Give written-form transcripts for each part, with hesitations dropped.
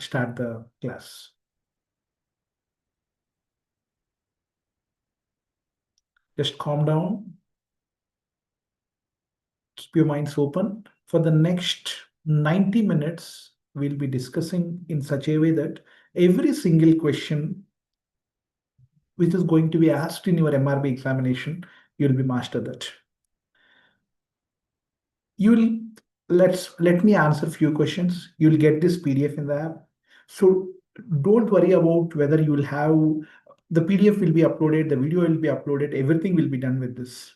start the class. Just calm down. Keep your minds open. For the next 90 minutes, we'll be discussing in such a way that every single question which is going to be asked in your MRB examination, you'll be master that. Let me answer a few questions. You'll get this PDF in the app. So don't worry about whether you will have the PDF will be uploaded, the video will be uploaded, everything will be done with this.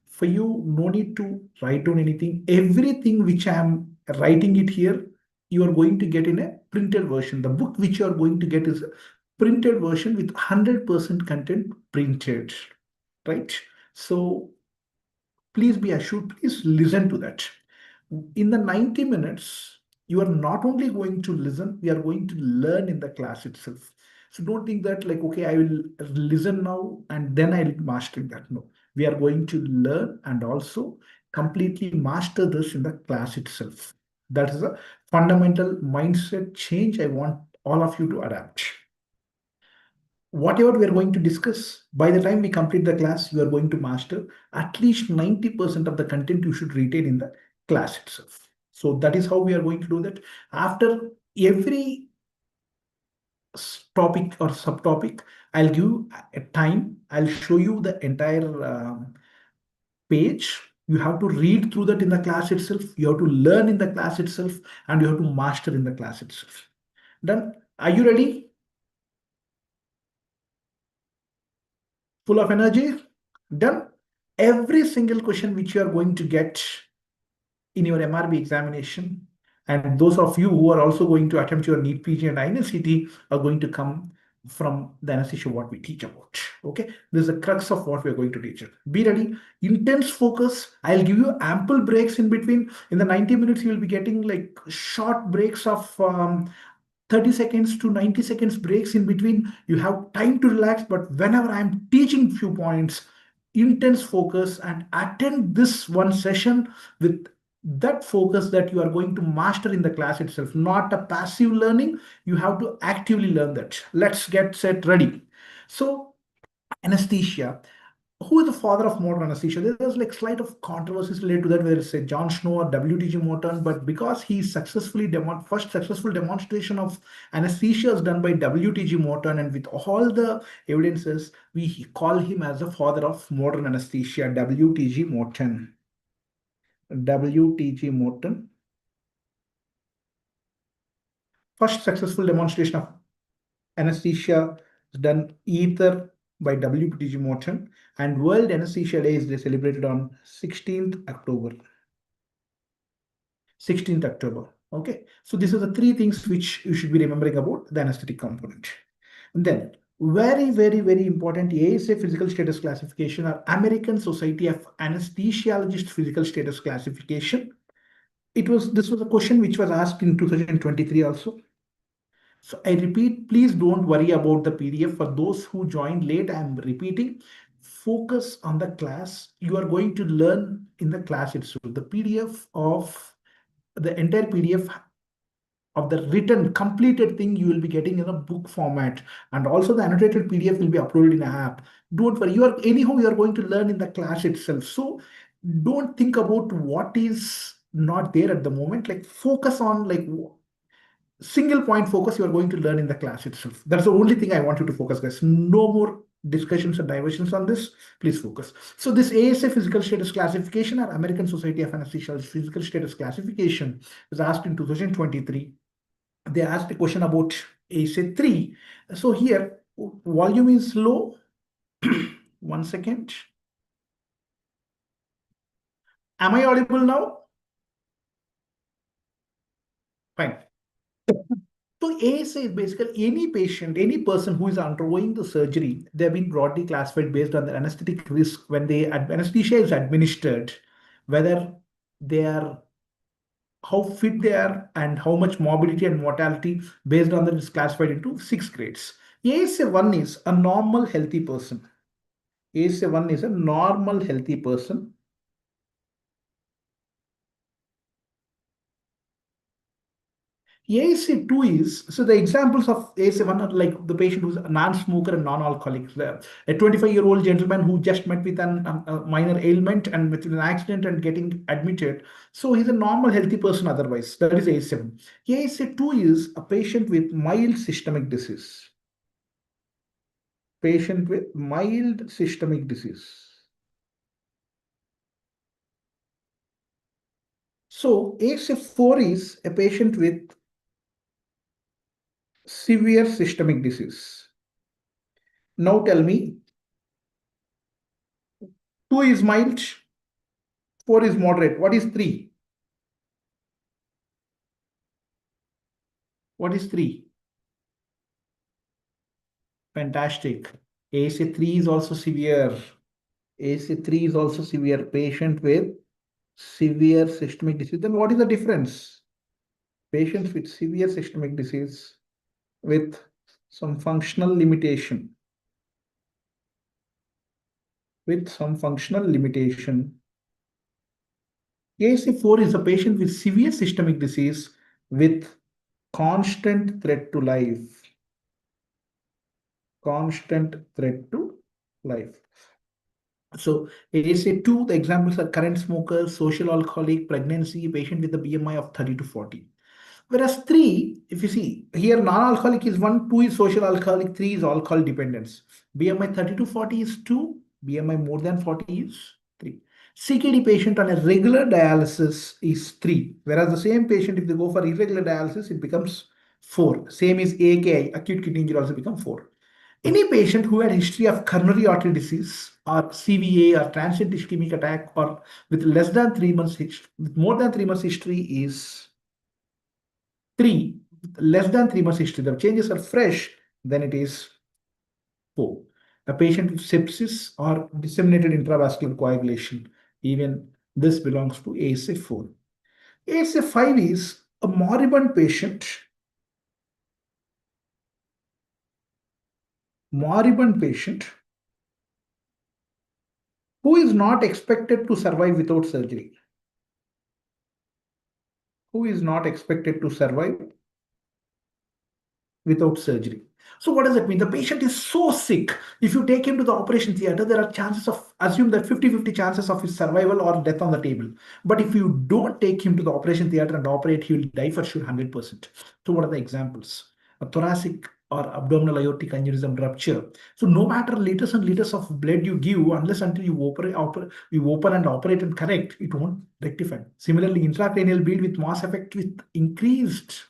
For you, no need to write down anything. Everything which I am writing it here, you are going to get in a printed version. The book which you are going to get is a printed version with 100% content printed, right? So please be assured, please listen to that. In the 90 minutes, you are not only going to listen, we are going to learn in the class itself. So don't think that like, okay, I will listen now and then I'll master that. No, we are going to learn and also completely master this in the class itself. That is a fundamental mindset change I want all of you to adapt. Whatever we are going to discuss, by the time we complete the class, you are going to master at least 90% of the content you should retain in the class itself. So that is how we are going to do that. After every topic or subtopic, I'll give a time. I'll show you the entire page. You have to read through that in the class itself. You have to learn in the class itself, and you have to master in the class itself. Done? Are you ready? Full of energy? Done. Every single question which you are going to get in your MRB examination, and those of you who are also going to attempt your NEET-PG and INCT are going to come from the anesthesia what we teach about. Okay, this is the crux of what we're going to teach. Be ready. Intense focus. I'll give you ample breaks in between. In the 90 minutes, you will be getting like short breaks of 30 seconds to 90 seconds breaks in between. You have time to relax, but whenever I'm teaching few points, intense focus and attend this one session with that focus that you are going to master in the class itself, not a passive learning. You have to actively learn that. Let's get set ready. So anesthesia. Who is the father of modern anesthesia? There's like slight of controversies related to that, whether it's a John Snow or W.T.G. Morton, but because he successfully first successful demonstration of anesthesia is done by W.T.G. Morton, and with all the evidences, we call him as the father of modern anesthesia, W.T.G. Morton. W.T.G. Morton. First successful demonstration of anesthesia is done either by W.T.G. Morton, and World Anesthesia Day is celebrated on 16th October. 16th October. Okay, so these are the three things which you should be remembering about the anesthetic component. And then very, very, very important, ASA physical status classification or American Society of Anesthesiologists physical status classification. This was a question which was asked in 2023 also. So I repeat, please don't worry about the PDF. For those who joined late, I'm repeating, focus on the class. You are going to learn in the class itself. The PDF of the entire PDF of the written completed thing you will be getting in a book format, and also the annotated PDF will be uploaded in an app. Don't worry, you are going to learn in the class itself. So don't think about what is not there at the moment. Like focus on like single point focus you are going to learn in the class itself. That's the only thing I want you to focus, guys. No more discussions and diversions on this. Please focus. So this ASA physical status classification or American Society of Anesthesiologists physical status classification was asked in 2023. They asked a question about ASA 3. So here volume is low. 1 second. Am I audible now? Fine. So ASA is basically any patient, any person who is undergoing the surgery, they've been broadly classified based on the anesthetic risk when anesthesia is administered, whether they are, how fit they are, and how much morbidity and mortality based on that is classified into 6 grades. ASA 1 is a normal healthy person. ASA 1 is a normal healthy person. ASA2 is, so the examples of ASA1 are like the patient who's a non-smoker and non-alcoholic. A 25-year-old gentleman who just met with a minor ailment and with an accident and getting admitted. So he's a normal, healthy person otherwise. That is ASA1. ASA2 is a patient with mild systemic disease. Patient with mild systemic disease. So ASA4 is a patient with severe systemic disease. Now tell me, 2 is mild, 4 is moderate. What is 3? What is 3? Fantastic. ASA3 is also severe. ASA3 is also severe. Patient with severe systemic disease. Then what is the difference? Patients with severe systemic disease with some functional limitation. With some functional limitation. ASA4 is a patient with severe systemic disease with constant threat to life. Constant threat to life. So ASA2, the examples are current smoker, social alcoholic, pregnancy, patient with a BMI of 30 to 40. Whereas 3, if you see here, non-alcoholic is 1, 2 is social alcoholic, 3 is alcohol dependence. BMI 30 to 40 is 2, BMI more than 40 is 3. CKD patient on a regular dialysis is 3, whereas the same patient, if they go for irregular dialysis, it becomes 4. Same is AKI, acute kidney injury, also become 4. Any patient who had history of coronary artery disease or CVA or transient ischemic attack or with less than 3 months, with more than 3 months history is 3. Less than 3 months history, the changes are fresh, then it is 4. A patient with sepsis or disseminated intravascular coagulation, even this belongs to ASA4. ASA5 is a moribund patient. Moribund patient who is not expected to survive without surgery. Who is not expected to survive without surgery. So what does that mean? The patient is so sick. If you take him to the operation theater, there are chances of, assume that 50-50 chances of his survival or death on the table. But if you don't take him to the operation theater and operate, he will die for sure 100%. So what are the examples? A thoracic or abdominal aortic aneurysm rupture. So no matter liters and liters of blood you give, unless until you open and operate and correct, it won't rectify. Similarly, intracranial bleed with mass effect with increased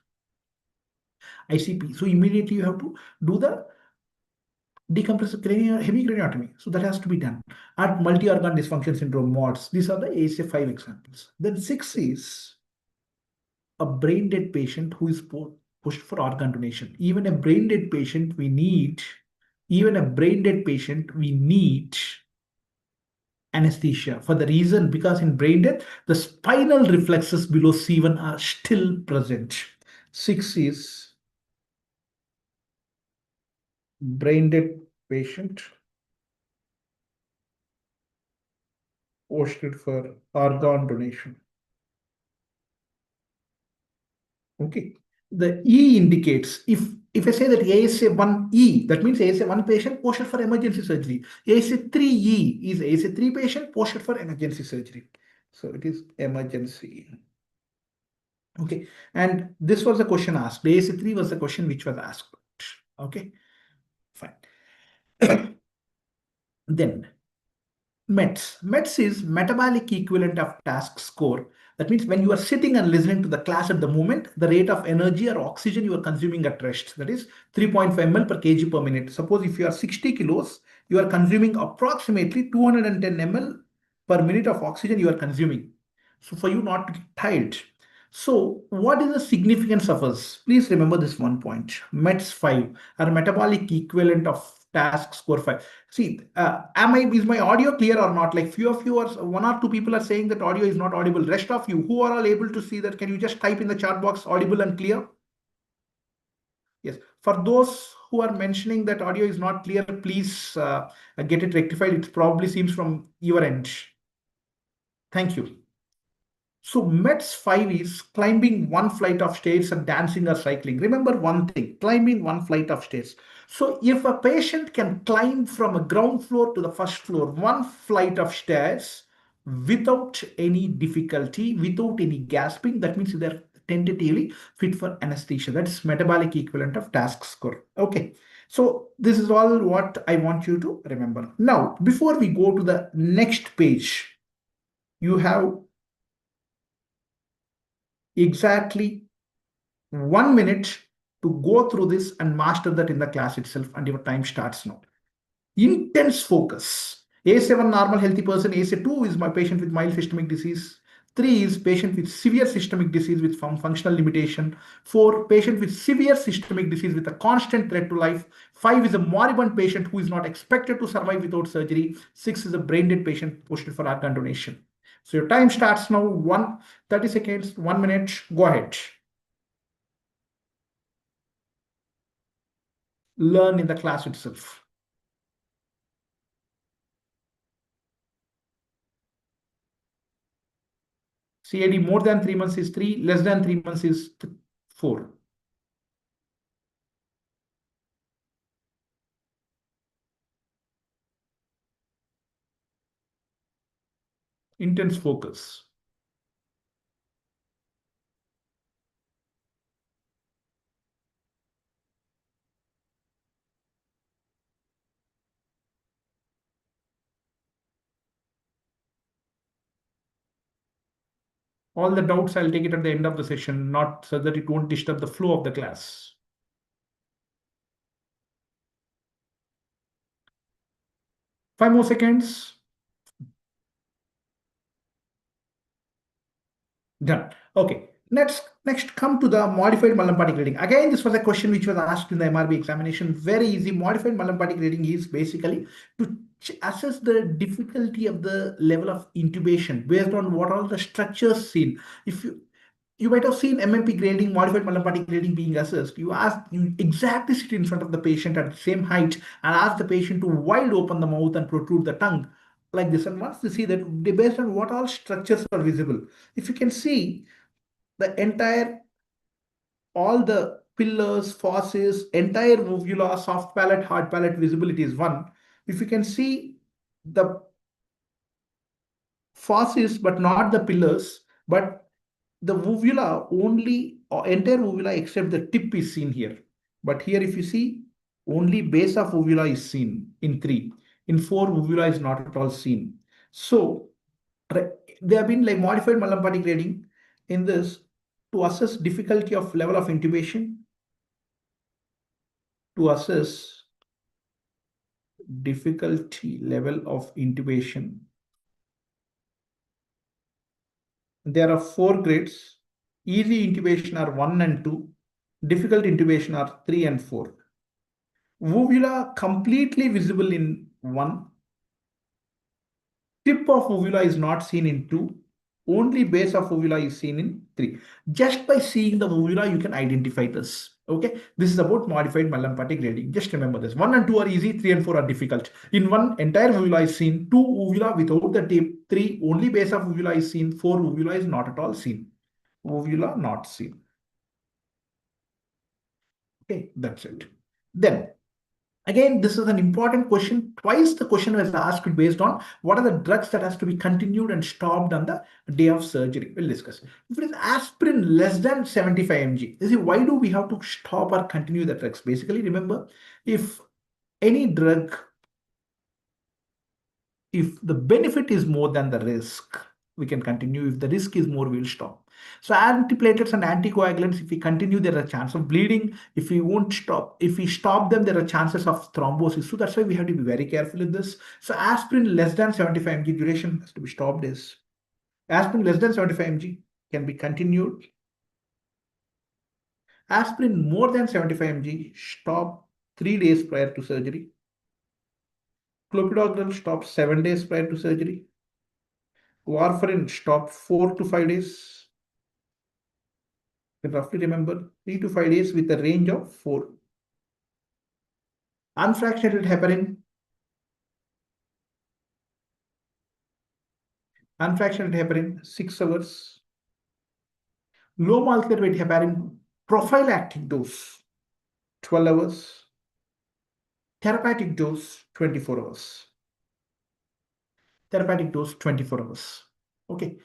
ICP. So immediately you have to do the decompressive heavy craniotomy. So that has to be done. At multi-organ dysfunction syndrome MODS. These are the ASA5 examples. Then 6 is a brain dead patient who is pushed for organ donation. Even a brain dead patient we need anesthesia for the reason because in brain death the spinal reflexes below C1 are still present. 6 is brain dead patient posted for organ donation. Okay. The E indicates if I say that ASA1E, that means ASA1 patient posted for emergency surgery. ASA3E is ASA3 patient posted for emergency surgery. So it is emergency. Okay. And this was the question asked. ASA3 was the question which was asked. Okay. Fine. Then METS. METS is metabolic equivalent of task score. That means when you are sitting and listening to the class at the moment, the rate of energy or oxygen you are consuming at rest, that is 3.5 ml per kg per minute. Suppose if you are 60 kilos, you are consuming approximately 210 ml per minute of oxygen you are consuming. So for you not to get tired. So what is the significance of us? Please remember this one point. METS 5 are metabolic equivalent of task score 5. See, is my audio clear or not? Like few of you are, 1 or 2 people are saying that audio is not audible. Rest of you who are all able to see that, can you just type in the chat box audible and clear? Yes. For those who are mentioning that audio is not clear, please get it rectified. It probably seems from your end. Thank you. So METS 5 is climbing one flight of stairs and dancing or cycling. Remember one thing, climbing one flight of stairs. So if a patient can climb from a ground floor to the first floor, one flight of stairs without any difficulty, without any gasping, that means they're tentatively fit for anesthesia. That is metabolic equivalent of task score. Okay. So this is all what I want you to remember. Now, before we go to the next page, you have exactly 1 minute to go through this and master that in the class itself, and your time starts now. Intense focus. A7 normal healthy person, A2 is my patient with mild systemic disease. 3 is patient with severe systemic disease with functional limitation. 4, patient with severe systemic disease with a constant threat to life. 5 is a moribund patient who is not expected to survive without surgery. 6 is a brain dead patient posted for organ donation. So your time starts now. 30 seconds, 1 minute. Go ahead. Learn in the class itself. CAD more than 3 months is 3, less than 3 months is 4. Intense focus. All the doubts, I'll take it at the end of the session, not so that it won't disturb the flow of the class. 5 more seconds. Done. Okay. Next, come to the modified Mallampati grading. Again, this was a question which was asked in the MRB examination. Very easy. Modified Mallampati grading is basically to assess the difficulty of the level of intubation based on what all the structures seen. If you might have seen MMP grading, modified Mallampati grading being assessed. You exactly sit in front of the patient at the same height and ask the patient to wide open the mouth and protrude the tongue like this. And once they see that, based on what all structures are visible, if you can see the entire, all the pillars, fauces, entire uvula, soft palate, hard palate visibility is one. If you can see the fauces but not the pillars, but the uvula only, or entire uvula except the tip is seen here. But here if you see, only base of uvula is seen in 3. In 4, uvula is not at all seen. So they have been like modified Mallampati grading in this to assess difficulty of level of intubation, to assess difficulty level of intubation. There are 4 grades. Easy intubation are 1 and 2. Difficult intubation are 3 and 4. Uvula completely visible in 1. Tip of uvula is not seen in 2. Only base of uvula is seen in 3. Just by seeing the uvula, you can identify this. Okay, this is about modified Mallampati grading. Just remember this. 1 and 2 are easy, 3 and 4 are difficult. In 1, entire uvula is seen. 2, uvula without the tip. 3, only base of uvula is seen. 4, uvula is not at all seen. Uvula not seen. Okay, that's it. Then again, this is an important question. Twice the question was asked based on what are the drugs that has to be continued and stopped on the day of surgery. We'll discuss. If it is aspirin less than 75 mg, you see, why do we have to stop or continue the drugs? Basically, remember, if any drug, if the benefit is more than the risk, we can continue. If the risk is more, we'll stop. So antiplatelets and anticoagulants, if we continue, there are chance of bleeding. If we won't stop, if we stop them, there are chances of thrombosis. So that's why we have to be very careful in this. So aspirin less than 75 mg duration has to be stopped. Is aspirin less than 75 mg can be continued. Aspirin more than 75 mg, stop 3 days prior to surgery. Clopidogrel stop 7 days prior to surgery. Warfarin stop 4 to 5 days. You can roughly remember 3 to 5 days with a range of 4. Unfractionated heparin. Unfractionated heparin 6 hours. Low molecular weight heparin prophylactic dose 12 hours, therapeutic dose 24 hours. Therapeutic dose 24 hours. Okay,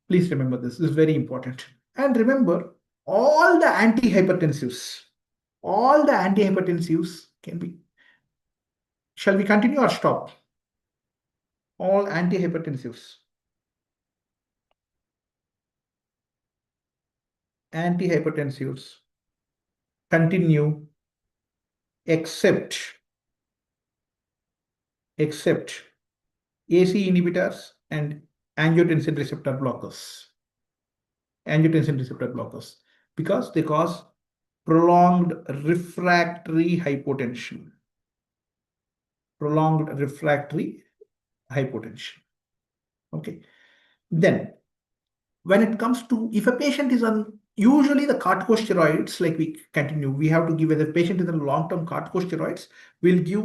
please remember this. This is very important. And remember, all the antihypertensives can be. Shall we continue or stop? All antihypertensives continue except AC inhibitors and angiotensin receptor blockers. Because they cause prolonged refractory hypotension. Okay. Then, when it comes to, if a patient is on, usually the corticosteroids, like we continue, we have to give, whether the patient is on long-term corticosteroids, we'll give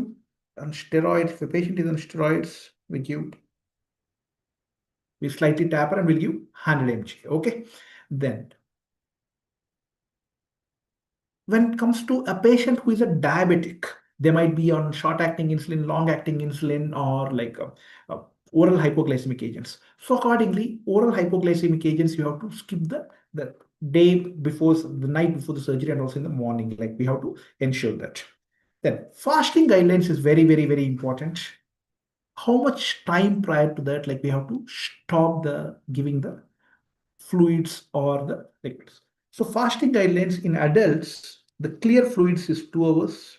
on steroids. If a patient is on steroids, we slightly taper and we'll give 100 mg. Okay. Then, when it comes to a patient who is a diabetic, they might be on short-acting insulin, long-acting insulin, or like oral hypoglycemic agents. So accordingly, oral hypoglycemic agents, you have to skip the night before the surgery and also in the morning. Like we have to ensure that. Then fasting guidelines is very, very, very important. How much time prior to that, like we have to stop giving the fluids or the liquids. So fasting guidelines in adults, the clear fluids is 2 hours,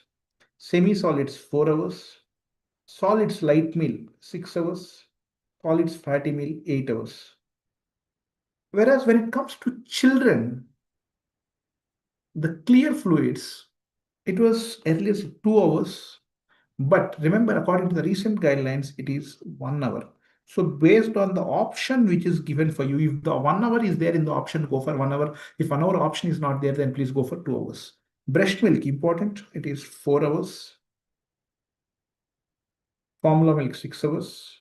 semi-solids 4 hours, solids light meal 6 hours, solids fatty meal 8 hours. Whereas when it comes to children, the clear fluids, it was at least 2 hours. But remember, according to the recent guidelines, it is 1 hour. So based on the option which is given for you, if the 1 hour is there in the option, go for 1 hour. If 1 hour option is not there, then please go for 2 hours. Breast milk, important, it is 4 hours. Formula milk, 6 hours.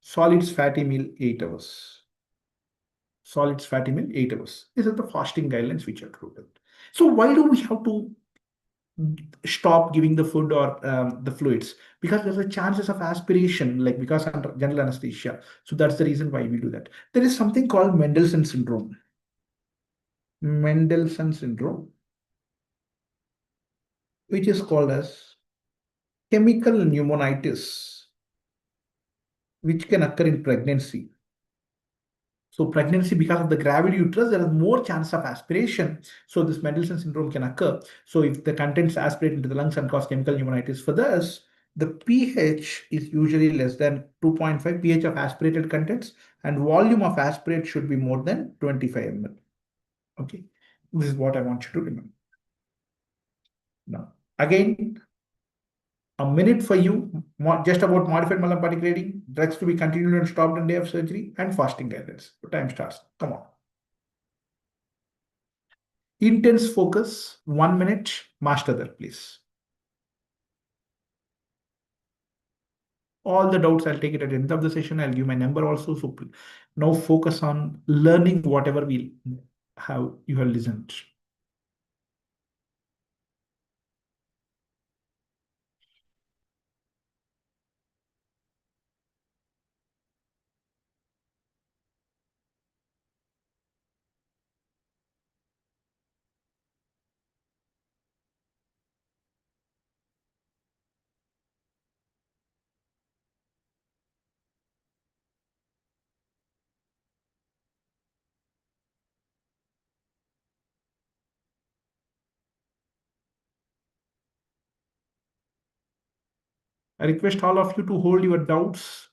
Solids fatty meal, 8 hours. These are the fasting guidelines which are included. So why do we have to stop giving the food or the fluids? Because there's a chances of aspiration, like because under general anesthesia. So that's the reason why we do that. There is something called Mendelssohn syndrome, which is called as chemical pneumonitis, which can occur in pregnancy. So pregnancy, because of the gravid uterus, there is more chance of aspiration. So this Mendelssohn syndrome can occur. So if the contents aspirate into the lungs and cause chemical pneumonitis, for this, the pH is usually less than 2.5 pH of aspirated contents, and volume of aspirate should be more than 25 ml. Okay, this is what I want you to remember. Now, again, a minute for you, just about modified Mallampati grading, drugs to be continued and stopped on day of surgery, and fasting guidelines. The time starts. Come on. Intense focus, 1 minute, master that, please. All the doubts, I'll take it at the end of the session. I'll give my number also. So now focus on learning whatever you have listened. I request all of you to hold your doubts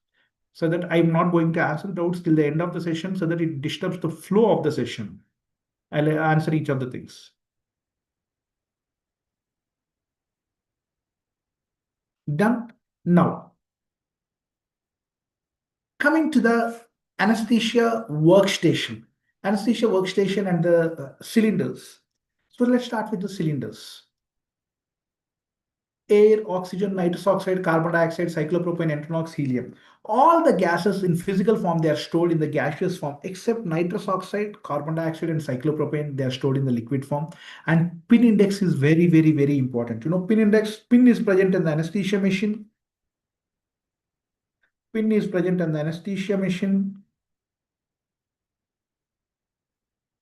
so that I'm not going to answer doubts till the end of the session so that it disturbs the flow of the session. I'll answer each of the things. Done. Now, coming to the anesthesia workstation and the cylinders. So let's start with the cylinders. air, oxygen, nitrous oxide, carbon dioxide, cyclopropane, NOx, helium. All the gases in physical form, they are stored in the gaseous form, except nitrous oxide, carbon dioxide, and cyclopropane, they are stored in the liquid form. And pin index is very, very, very important. Pin index, pin is present in the anesthesia machine. Pin is present in the anesthesia machine.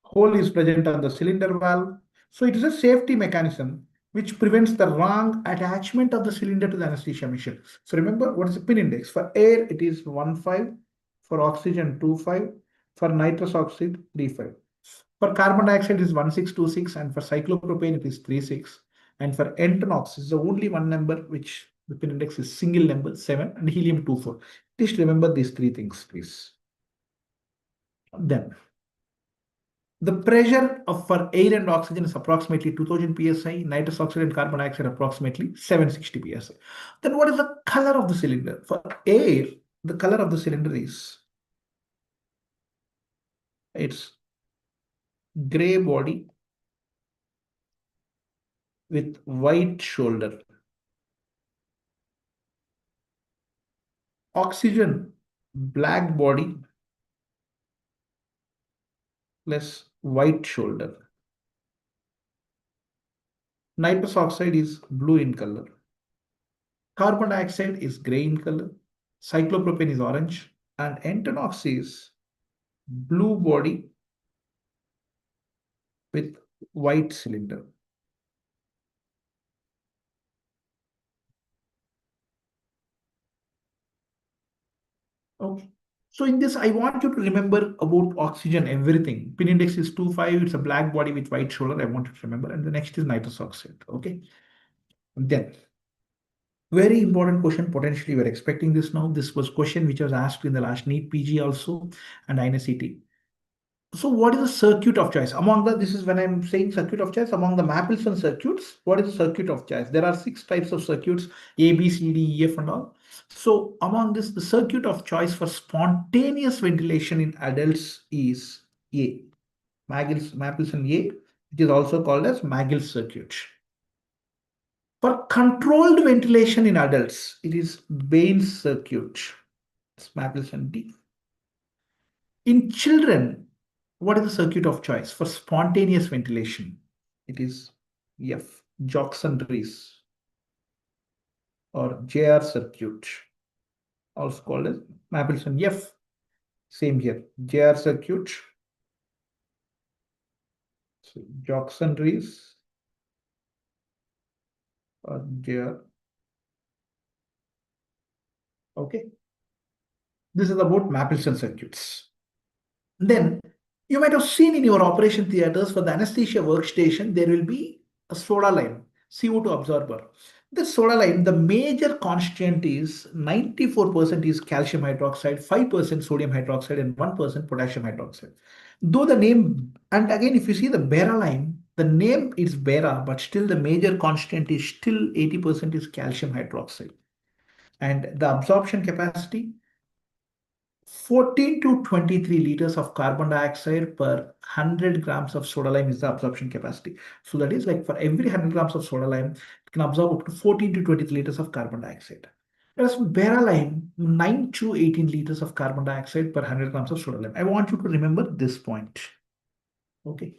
Hole is present on the cylinder valve. So it is a safety mechanism which prevents the wrong attachment of the cylinder to the anesthesia machine. So remember, what is the pin index? For air, it is 1.5. For oxygen, 2.5. For nitrous oxide, 3.5. For carbon dioxide, it is 1.626. And for cyclopropane, it is 3.6. And for NOx, is the only one number which the pin index is single number, 7. And helium, 2.4. Please remember these three things, please. Then, the pressure for air and oxygen is approximately 2000 psi, nitrous oxide and carbon dioxide approximately 760 psi. Then what is the color of the cylinder? For air, the color of the cylinder is it's gray body with white shoulder. Oxygen, black body plus white shoulder. Nitrous oxide is blue in color. Carbon dioxide is gray in color. Cyclopropane is orange. And NOx is blue body with white cylinder. Okay. So in this, I want you to remember about oxygen, everything. Pin index is 2.5. It's a black body with white shoulder. I want you to remember. And the next is nitrous oxide. Okay. And then, very important question. Potentially, we're expecting this now. This was question which was asked in the last NEET-PG also and INSET. So what is the circuit of choice? This is when I'm saying circuit of choice, among the Mapleson circuits, what is the circuit of choice? There are 6 types of circuits, A, B, C, D, E, F and all. So among this, the circuit of choice for spontaneous ventilation in adults is A, Mapleson A, which is also called as Magill's circuit. For controlled ventilation in adults, it is Bain's circuit. It's Mapleson D. In children, what is the circuit of choice for spontaneous ventilation? It is F, Joxon-Rees or JR circuit, also called as Mapleson F. Same here, JR circuit. So Joxon-Rees or JR. Okay. This is about Mapleson circuits. Then you might have seen in your operation theaters for the anesthesia workstation, there will be a soda lime, CO2 absorber. The soda lime, the major constant is 94% is calcium hydroxide, 5% sodium hydroxide, and 1% potassium hydroxide. Though the name, and again, if you see the Bera lime, the name is Bera, but still the major constant is still 80% is calcium hydroxide. And the absorption capacity, 14 to 23 liters of carbon dioxide per 100 grams of soda lime is the absorption capacity. So that is like for every 100 grams of soda lime, it can absorb up to 14 to 23 liters of carbon dioxide. Whereas Bera lime, 9 to 18 liters of carbon dioxide per 100 grams of soda lime. I want you to remember this point. Okay.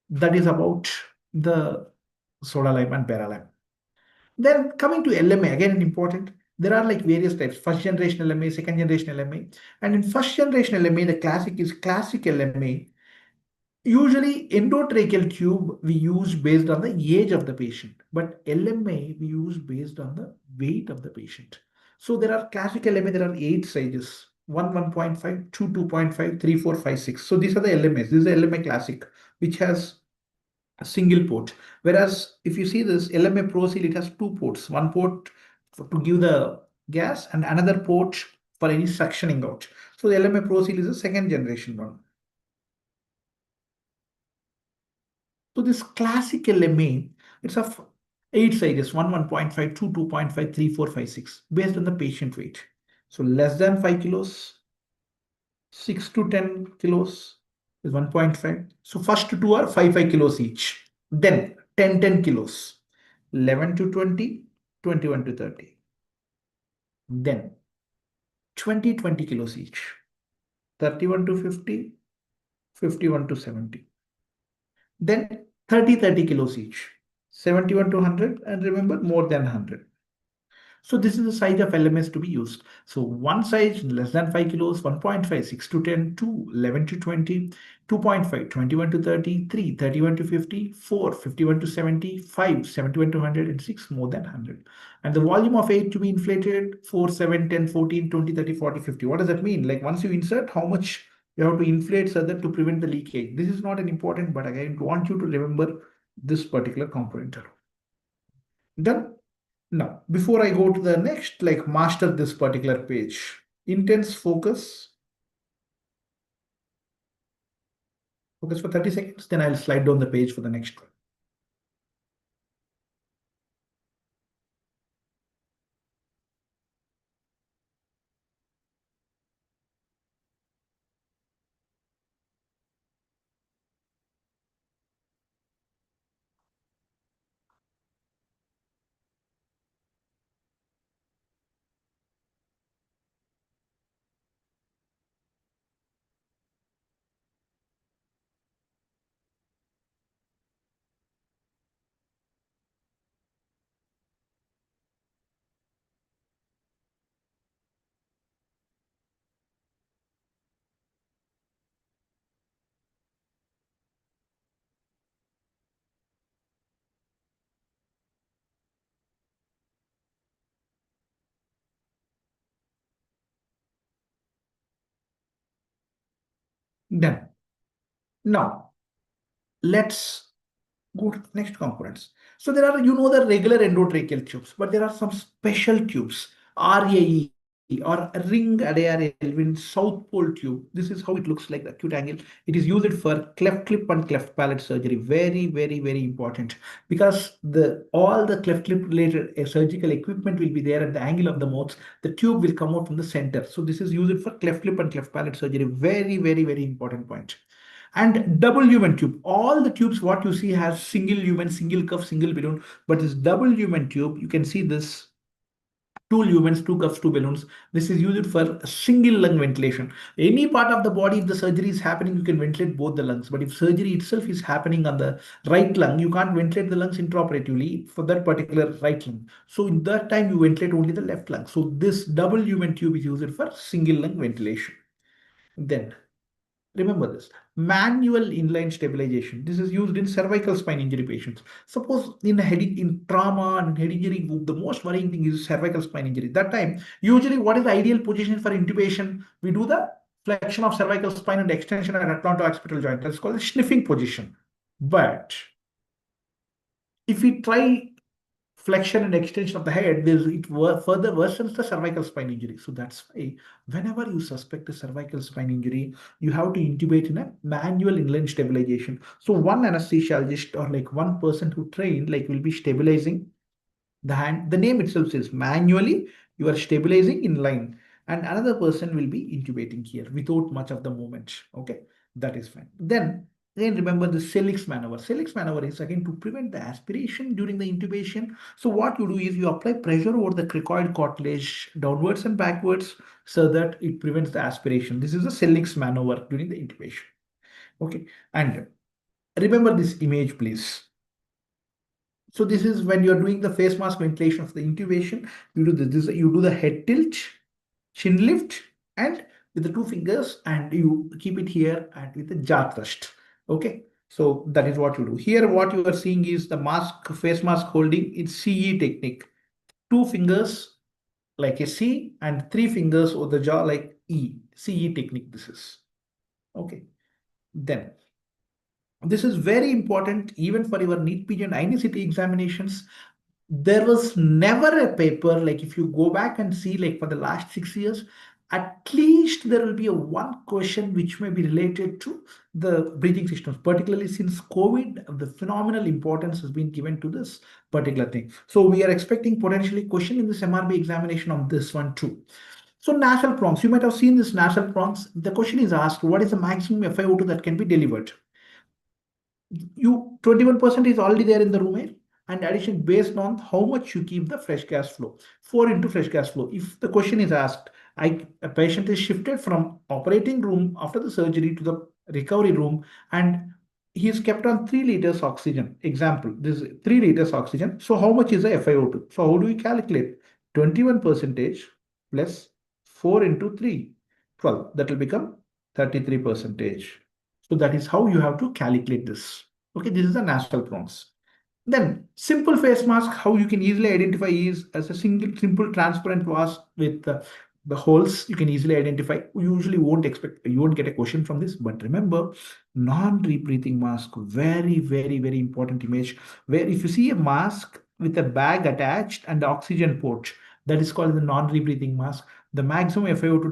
That is about the soda lime and Bera lime. Then coming to LMA, again important. There are like various types, first generation LMA, second generation LMA. And in first generation LMA, the classic is classic LMA. Usually endotracheal tube we use based on the age of the patient, but LMA we use based on the weight of the patient. So there are classic LMA, there are 8 sizes, 1, 1.5, 2, 2.5, 3, 4, 5, 6. So these are the LMAs. This is the LMA classic, which has a single port. Whereas if you see this LMA Pro Seal, it has 2 ports, one port to give the gas and another port for any suctioning out. So the LMA Pro Seal is a second generation one. So this classic LMA, it's of 8 sizes, 1, 1.5, 2, 2.5, 3, 4, 5, 6, based on the patient weight. So less than 5 kilos, 6 to 10 kilos is 1.5. So first 2 are 5 kilos each. Then 10 kilos, 11 to 20, 21 to 30. Then 20 kilos each. 31 to 50, 51 to 70. Then 30 kilos each. 71 to 100, and remember, more than 100. So this is the size of LMS to be used. So one size less than 5 kilos, 1.5, 6 to 10, 2, 11 to 20, 2.5, 21 to 30, 3, 31 to 50, 4, 51 to 70, 5, 71 to 100, and 6, more than 100. And the volume of 8 to be inflated, 4, 7, 10, 14, 20, 30, 40, 50. What does that mean? Like once you insert, how much you have to inflate so that to prevent the leakage. This is not an important, but again, I want you to remember this particular component. Done? Now, before I go to the next, like master this particular page, intense focus for 30 seconds, then I'll slide down the page for the next one. Done. Now, let's go to the next components. So there are, the regular endotracheal tubes, but there are some special tubes, RAE or ring Adair Elvin South Pole tube. This is how it looks like, the acute angle. It is used for cleft lip and cleft palate surgery. Very, very, very important, because all the cleft lip related surgical equipment will be there at the angle of the mouth. The tube will come out from the center. So this is used for cleft lip and cleft palate surgery. Very, very, very important point. And double lumen tube. All the tubes what you see has single lumen, single cuff, single balloon. But this double lumen tube, you can see this: two lumens, two cuffs, two balloons. This is used for single lung ventilation. Any part of the body, if the surgery is happening, you can ventilate both the lungs. But if surgery itself is happening on the right lung, you can't ventilate the lungs intraoperatively for that particular right lung. So in that time, you ventilate only the left lung. So this double lumen tube is used for single lung ventilation. Then remember this: manual inline stabilization. This is used in cervical spine injury patients. Suppose in trauma and head injury, the most worrying thing is cervical spine injury. That time, usually what is the ideal position for intubation? We do the flexion of cervical spine and extension at atlanto-occipital joint. That's called the sniffing position. But if we try flexion and extension of the head, it further worsens the cervical spine injury. So that's why whenever you suspect a cervical spine injury, you have to intubate in a manual inline stabilization. So one anesthesiologist or like one person who trained will be stabilizing the hand. The name itself says manually you are stabilizing in line, and another person will be intubating here without much of the movement. Okay, that is fine. Then again, remember the Selix maneuver. Selix maneuver is again to prevent the aspiration during the intubation. So what you do is you apply pressure over the cricoid cartilage downwards and backwards so that it prevents the aspiration. This is a Selix maneuver during the intubation. Okay, and remember this image, please. So this is when you're doing the face mask ventilation of the intubation. You do this. You do the head tilt, chin lift, and with the two fingers, and you keep it here and with the jaw thrust. Okay. So that is what you do. Here, what you are seeing is the face mask holding. It's CE technique. Two fingers like a C and three fingers over the jaw like E. CE technique. This is okay. Then this is very important even for your NEET-PG and INCT examinations. There was never a paper, like if you go back and see for the last 6 years, at least there will be one question which may be related to the breathing systems, particularly since COVID, the phenomenal importance has been given to this particular thing. So we are expecting potentially question in this MRB examination on this one too. So nasal prongs, you might have seen this nasal prongs. The question is asked, what is the maximum FiO2 that can be delivered? 21% is already there in the room. and addition based on how much you keep the fresh gas flow. 4 into fresh gas flow. If the question is asked, a patient is shifted from operating room after the surgery to the recovery room and he is kept on 3 liters oxygen. Example, this is 3 liters oxygen. So how much is the FiO2? So how do we calculate? 21% plus 4 into 3, 12. That will become 33%. So that is how you have to calculate this. Okay, this is the natural prawns. Then simple face mask, how you can easily identify is as a simple transparent mask with the holes you can easily identify. You usually you won't get a question from this, but remember, non-rebreathing mask, very, very, very important image, where if you see a mask with a bag attached and the oxygen port, that is called the non-rebreathing mask. The maximum FiO2